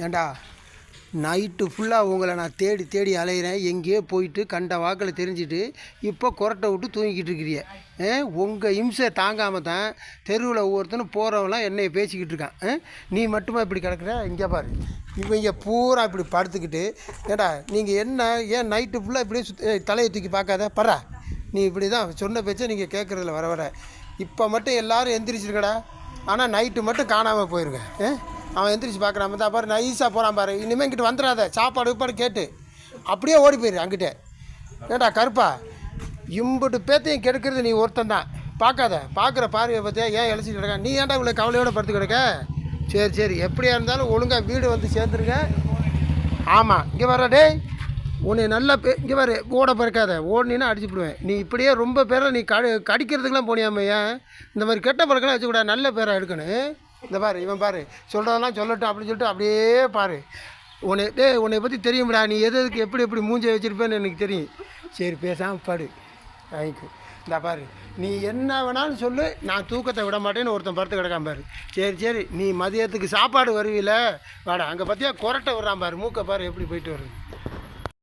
ஏண்டா நைட்டு ஃபுல்லாக உங்களை நான் தேடி தேடி அலைகிறேன், எங்கேயோ போயிட்டு கண்ட வாக்கில் தெரிஞ்சுட்டு இப்போ கொரட்டை விட்டு தூங்கிக்கிட்டு இருக்கிறிய. உங்கள் இம்சை தாங்காமல் தான் தெருவில் ஒவ்வொருத்தனும் போகிறவங்களாம் என்னைய பேசிக்கிட்டு இருக்கான். நீ மட்டுமா இப்படி கிடக்குற? இங்கே பாரு, இவங்க பூரா இப்படி படுத்துக்கிட்டு. ஏண்டா நீங்கள் என்ன ஏன் நைட்டு ஃபுல்லாக இப்படியே தலையை தூக்கி பார்க்காத பரா? நீ இப்படி தான் சொன்ன பேச்சை நீங்கள் கேட்குறதில்ல வர வர. இப்போ மட்டும் எல்லோரும் எந்திரிச்சிருக்கடா, ஆனால் நைட்டு மட்டும் காணாமல் போயிருங்க. அவன் எந்திரிச்சு பார்க்குறான், தான் பாரு நைஸாக போகிறான் பாரு. இனிமேல் இங்கிட்டு வந்துடாத, சாப்பாடு விப்பாடு கேட்டு அப்படியே ஓடி போயிரு அங்கிட்ட. ஏண்டா கருப்பா, இம்புட்டு பேத்தையும் கெடுக்கிறது நீ ஒருத்தன் தான். பார்க்காத, பார்க்குற பார்வையை பற்றியா ஏன் இழைச்சிட்டு கிடக்க? நீ ஏன்டா இவ்வளோ கவலையோடு படுத்து கிடக்க? சரி சரி, எப்படியா இருந்தாலும் ஒழுங்காக வீடு வந்து சேர்ந்துருங்க. ஆமாம், இங்கே வர டே, உன்னை நல்லா இங்கே வர ஓட பிறக்காத, ஓடினா அடிச்சுப்பிடுவேன். நீ இப்படியே ரொம்ப பேரை நீ கடிக்கிறதுக்கெலாம் போனியாமே. ஏன் இந்த மாதிரி கெட்ட பழக்கெல்லாம் வச்சுக்கூடாது, நல்ல பேராக எடுக்கணும். இந்த பாரு, இவன் பாரு சொல்கிறதெல்லாம் சொல்லட்டும் அப்படின்னு சொல்லிட்டு அப்படியே பாரு. உன்னை பற்றி தெரியும்டா, நீ எதுக்கு எப்படி எப்படி மூஞ்சை வச்சுருப்பேன்னு எனக்கு தெரியும். சரி பேசாமல் பாடு வாங்கிக்கும். இந்த பாரு, நீ என்ன வேணாலும் சொல்லு, நான் தூக்கத்தை விட மாட்டேன்னு ஒருத்தன் படுத்து கிடக்காம பாரு. சரி சரி, நீ மதியத்துக்கு சாப்பாடு வருவீல வாடா, அங்கே பார்த்தியா கொரட்டை விட்றான் பாரு, மூக்கை பாரு எப்படி போயிட்டு வருது.